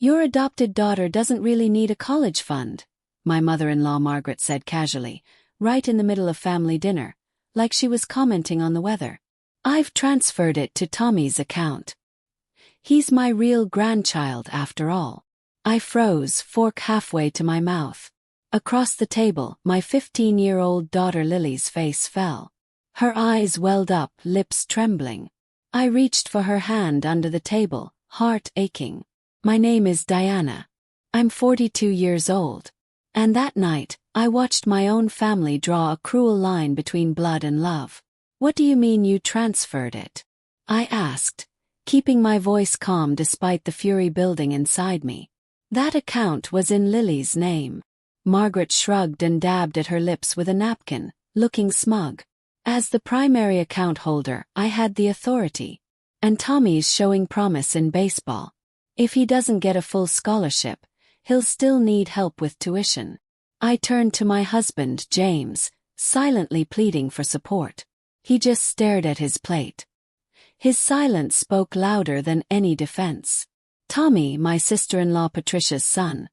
Your adopted daughter doesn't really need a college fund, my mother-in-law Margaret said casually, right in the middle of family dinner, like she was commenting on the weather. I've transferred it to Tommy's account. He's my real grandchild after all. I froze, fork halfway to my mouth. Across the table, my 15-year-old daughter Lily's face fell. Her eyes welled up, lips trembling. I reached for her hand under the table, heart aching. My name is Diana. I'm 42 years old. And that night, I watched my own family draw a cruel line between blood and love. What do you mean you transferred it? I asked, keeping my voice calm despite the fury building inside me. That account was in Lily's name. Margaret shrugged and dabbed at her lips with a napkin, looking smug. As the primary account holder, I had the authority. And Tommy's showing promise in baseball. If he doesn't get a full scholarship, he'll still need help with tuition. I turned to my husband, James, silently pleading for support. He just stared at his plate. His silence spoke louder than any defense. Tommy, my sister-in-law Patricia's son,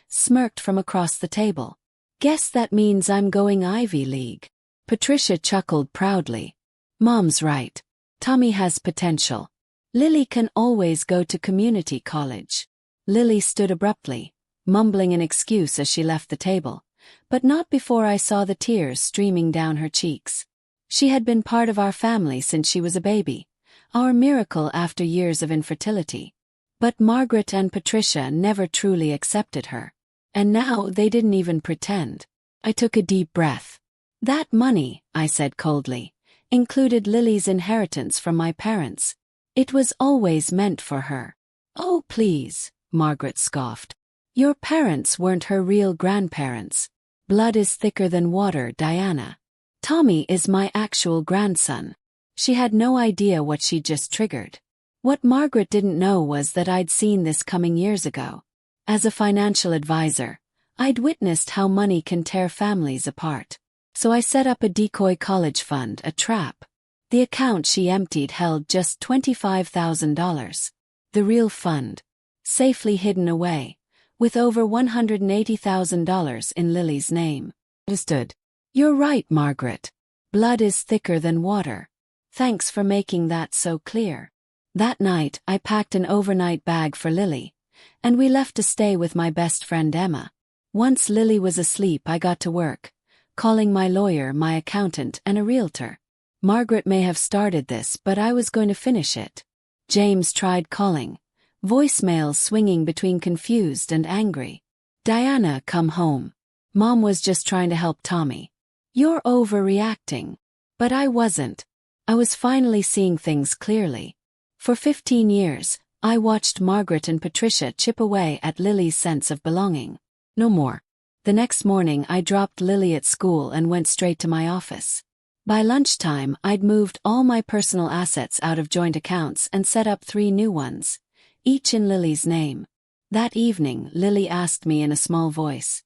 smirked from across the table. Guess that means I'm going Ivy League. Patricia chuckled proudly. Mom's right. Tommy has potential. Lily can always go to community college. Lily stood abruptly, mumbling an excuse as she left the table, but not before I saw the tears streaming down her cheeks. She had been part of our family since she was a baby, our miracle after years of infertility. But Margaret and Patricia never truly accepted her. And now they didn't even pretend. I took a deep breath. That money, I said coldly, included Lily's inheritance from my parents. It was always meant for her. Oh please, Margaret scoffed. Your parents weren't her real grandparents. Blood is thicker than water, Diana. Tommy is my actual grandson. She had no idea what she'd just triggered. What Margaret didn't know was that I'd seen this coming years ago. As a financial advisor, I'd witnessed how money can tear families apart. So I set up a decoy college fund, a trap. The account she emptied held just $25,000. The real fund, safely hidden away, with over $180,000 in Lily's name. Understood. You're right, Margaret. Blood is thicker than water. Thanks for making that so clear. That night, I packed an overnight bag for Lily, and we left to stay with my best friend Emma. Once Lily was asleep, I got to work, calling my lawyer, my accountant, and a realtor. Margaret may have started this, but I was going to finish it. James tried calling, voicemails swinging between confused and angry. Diana, come home. Mom was just trying to help Tommy. You're overreacting. But I wasn't. I was finally seeing things clearly. For 15 years, I watched Margaret and Patricia chip away at Lily's sense of belonging. No more. The next morning I dropped Lily at school and went straight to my office. By lunchtime I'd moved all my personal assets out of joint accounts and set up 3 new ones, each in Lily's name. That evening Lily asked me in a small voice,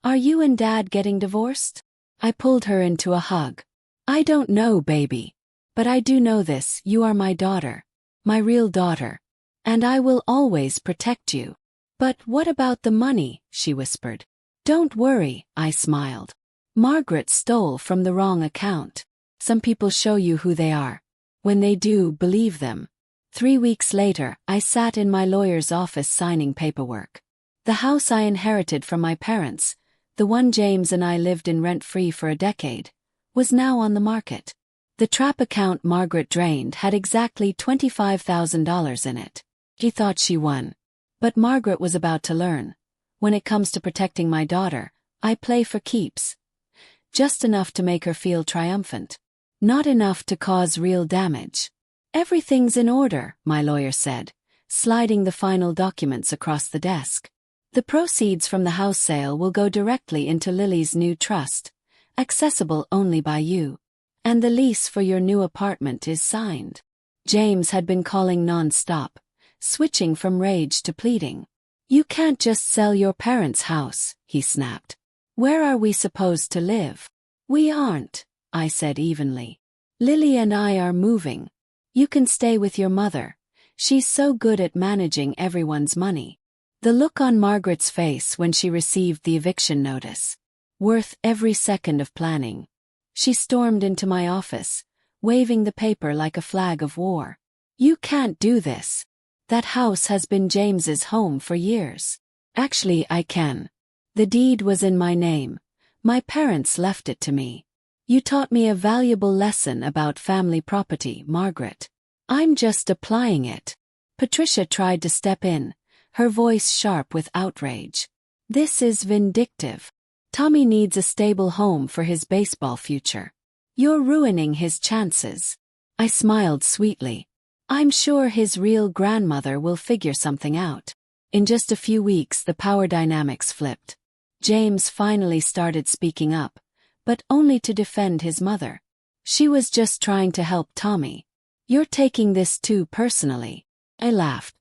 "Are you and Dad getting divorced?" I pulled her into a hug. I don't know, baby. But I do know this, you are my daughter. My real daughter. And I will always protect you. But what about the money? She whispered. Don't worry, I smiled. Margaret stole from the wrong account. Some people show you who they are. When they do, believe them. 3 weeks later, I sat in my lawyer's office signing paperwork. The house I inherited from my parents, the one James and I lived in rent-free for a decade, was now on the market. The trap account Margaret drained had exactly $25,000 in it. She thought she won. But Margaret was about to learn. When it comes to protecting my daughter, I play for keeps. Just enough to make her feel triumphant. Not enough to cause real damage. Everything's in order, my lawyer said, sliding the final documents across the desk. The proceeds from the house sale will go directly into Lily's new trust, accessible only by you. And the lease for your new apartment is signed. James had been calling non-stop, switching from rage to pleading. You can't just sell your parents' house, he snapped. Where are we supposed to live? We aren't, I said evenly. Lily and I are moving. You can stay with your mother. She's so good at managing everyone's money. The look on Margaret's face when she received the eviction notice. Worth every second of planning. She stormed into my office, waving the paper like a flag of war. You can't do this. That house has been James's home for years. Actually, I can. The deed was in my name. My parents left it to me. You taught me a valuable lesson about family property, Margaret. I'm just applying it. Patricia tried to step in, her voice sharp with outrage. This is vindictive. Tommy needs a stable home for his baseball future. You're ruining his chances. I smiled sweetly. I'm sure his real grandmother will figure something out. In just a few weeks, the power dynamics flipped. James finally started speaking up, but only to defend his mother. She was just trying to help Tommy. You're taking this too personally. I laughed.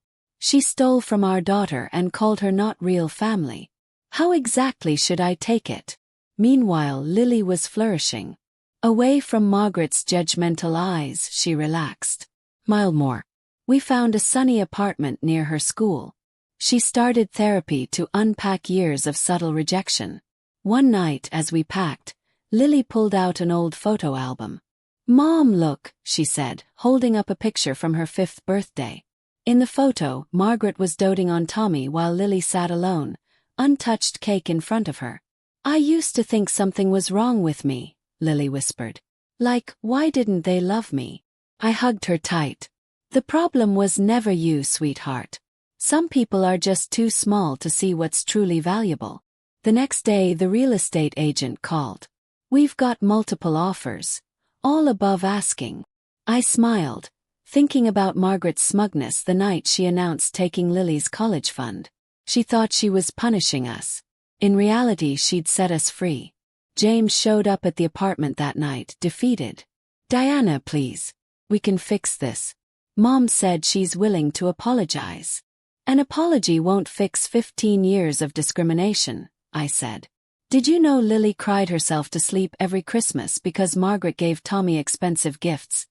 She stole from our daughter and called her not real family. How exactly should I take it? Meanwhile, Lily was flourishing. Away from Margaret's judgmental eyes, she relaxed. Smiled more. We found a sunny apartment near her school. She started therapy to unpack years of subtle rejection. One night as we packed, Lily pulled out an old photo album. Mom, look, she said, holding up a picture from her 5th birthday. In the photo, Margaret was doting on Tommy while Lily sat alone, untouched cake in front of her. I used to think something was wrong with me, Lily whispered. Like, why didn't they love me? I hugged her tight. The problem was never you, sweetheart. Some people are just too small to see what's truly valuable. The next day, the real estate agent called. We've got multiple offers, all above asking. I smiled, thinking about Margaret's smugness the night she announced taking Lily's college fund. She thought she was punishing us. In reality, she'd set us free. James showed up at the apartment that night, defeated. Diana, please. We can fix this. Mom said she's willing to apologize. An apology won't fix 15 years of discrimination, I said. Did you know Lily cried herself to sleep every Christmas because Margaret gave Tommy expensive gifts,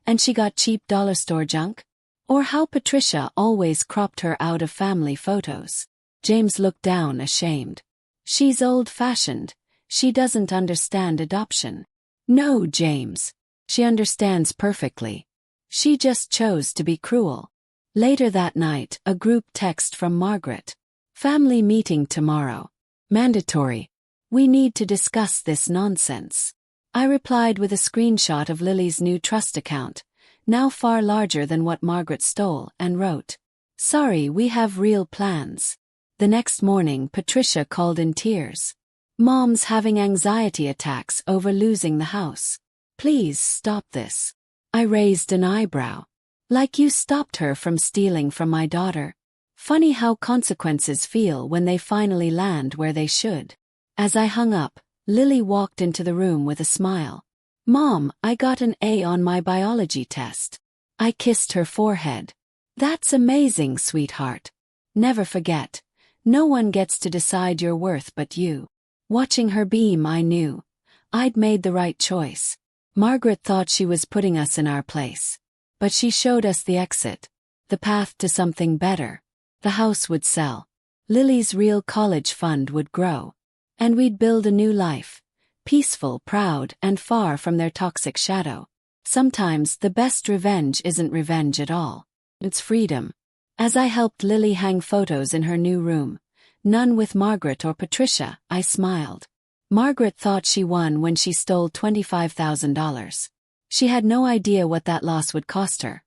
and she got cheap dollar store junk? Or how Patricia always cropped her out of family photos? James looked down, ashamed. She's old-fashioned. She doesn't understand adoption. No, James. She understands perfectly. She just chose to be cruel. Later that night, a group text from Margaret. Family meeting tomorrow. Mandatory. We need to discuss this nonsense. I replied with a screenshot of Lily's new trust account, now far larger than what Margaret stole, and wrote, Sorry, we have real plans. The next morning, Patricia called in tears. Mom's having anxiety attacks over losing the house. Please stop this. I raised an eyebrow. Like you stopped her from stealing from my daughter. Funny how consequences feel when they finally land where they should. As I hung up, Lily walked into the room with a smile. Mom, I got an A on my biology test. I kissed her forehead. That's amazing, sweetheart. Never forget. No one gets to decide your worth but you. Watching her beam, I knew. I'd made the right choice. Margaret thought she was putting us in our place. But she showed us the exit. The path to something better. The house would sell. Lily's real college fund would grow. And we'd build a new life. Peaceful, proud, and far from their toxic shadow. Sometimes the best revenge isn't revenge at all. It's freedom. As I helped Lily hang photos in her new room, none with Margaret or Patricia, I smiled. Margaret thought she won when she stole $25,000. She had no idea what that loss would cost her.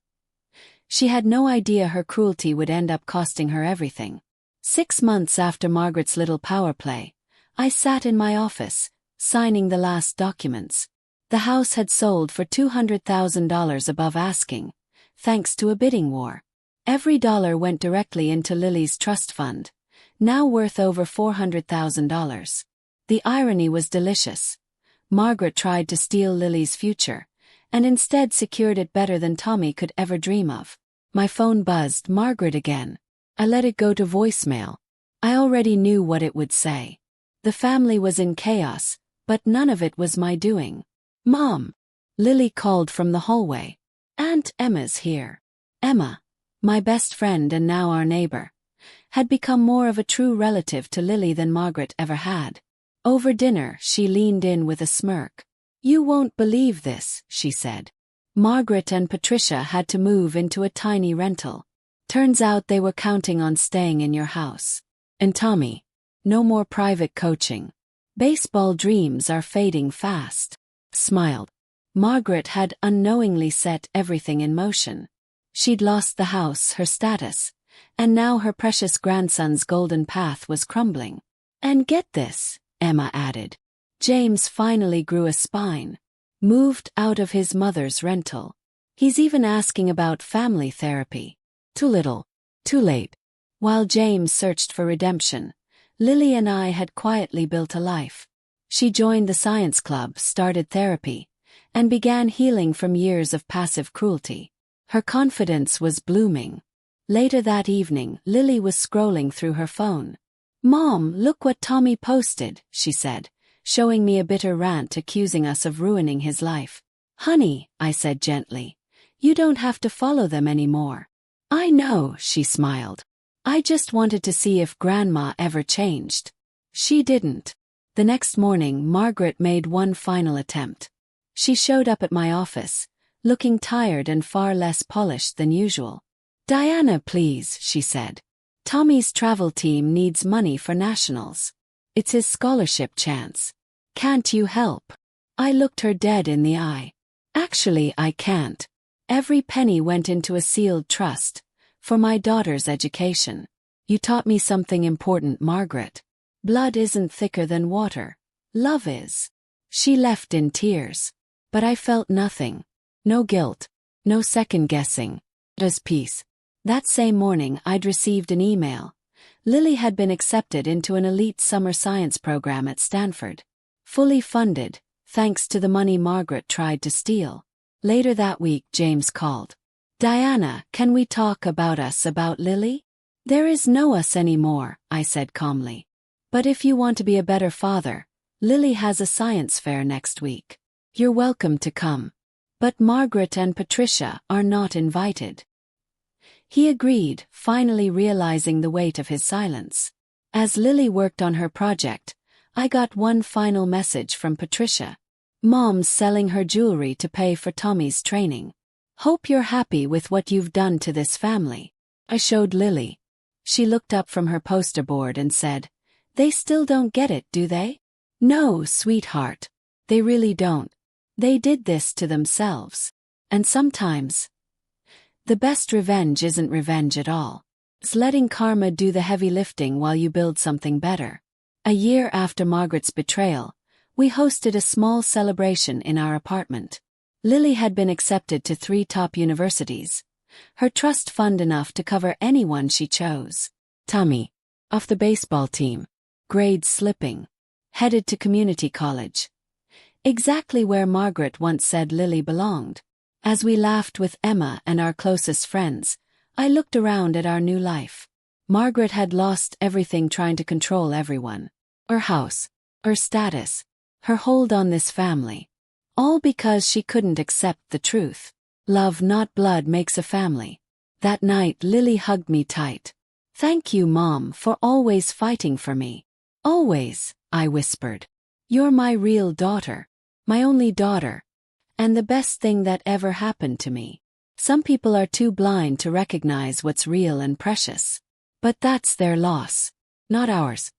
She had no idea her cruelty would end up costing her everything. 6 months after Margaret's little power play, I sat in my office, signing the last documents. The house had sold for $200,000 above asking, thanks to a bidding war. Every dollar went directly into Lily's trust fund, now worth over $400,000. The irony was delicious. Margaret tried to steal Lily's future, and instead secured it better than Tommy could ever dream of. My phone buzzed, Margaret again. I let it go to voicemail. I already knew what it would say. The family was in chaos, but none of it was my doing. Mom. Lily called from the hallway. Aunt Emma's here. Emma. My best friend and now our neighbor. had become more of a true relative to Lily than Margaret ever had. Over dinner, she leaned in with a smirk. "You won't believe this," she said. "Margaret and Patricia had to move into a tiny rental. Turns out they were counting on staying in your house. And Tommy, no more private coaching. Baseball dreams are fading fast." Smiled. Margaret had unknowingly set everything in motion. She'd lost the house, her status, and now her precious grandson's golden path was crumbling. "And get this," Emma added. "James finally grew a spine. Moved out of his mother's rental. He's even asking about family therapy. Too little. Too late." While James searched for redemption, Lily and I had quietly built a life. She joined the science club, started therapy, and began healing from years of passive cruelty. Her confidence was blooming. Later that evening, Lily was scrolling through her phone. "Mom, look what Tommy posted," she said, showing me a bitter rant accusing us of ruining his life. "Honey," I said gently, "you don't have to follow them anymore." "I know," she smiled. "I just wanted to see if Grandma ever changed." She didn't. The next morning, Margaret made one final attempt. She showed up at my office, looking tired and far less polished than usual. "Diana, please," she said. "Tommy's travel team needs money for nationals. It's his scholarship chance. Can't you help?" I looked her dead in the eye. "Actually, I can't. Every penny went into a sealed trust for my daughter's education. You taught me something important, Margaret. Blood isn't thicker than water. Love is." She left in tears. But I felt nothing. No guilt. No second-guessing. Just peace. That same morning, I'd received an email. Lily had been accepted into an elite summer science program at Stanford. Fully funded, thanks to the money Margaret tried to steal. Later that week, James called. "Diana, can we talk about Lily?" "There is no us anymore," I said calmly. "But if you want to be a better father, Lily has a science fair next week. You're welcome to come. But Margaret and Patricia are not invited." He agreed, finally realizing the weight of his silence. As Lily worked on her project, I got one final message from Patricia. "Mom's selling her jewelry to pay for Tommy's training. Hope you're happy with what you've done to this family." I showed Lily. She looked up from her poster board and said, "They still don't get it, do they?" "No, sweetheart. They really don't. They did this to themselves. And sometimes, the best revenge isn't revenge at all. It's letting karma do the heavy lifting while you build something better." A year after Margaret's betrayal, we hosted a small celebration in our apartment. Lily had been accepted to 3 top universities. Her trust fund enough to cover anyone she chose. Tommy, off the baseball team. Grades slipping. Headed to community college. Exactly where Margaret once said Lily belonged. As we laughed with Emma and our closest friends, I looked around at our new life. Margaret had lost everything trying to control everyone. Her house, her status, her hold on this family. All because she couldn't accept the truth. Love, not blood, makes a family. That night, Lily hugged me tight. "Thank you, Mom, for always fighting for me." "Always," I whispered. "You're my real daughter. My only daughter. And the best thing that ever happened to me." Some people are too blind to recognize what's real and precious. But that's their loss, not ours.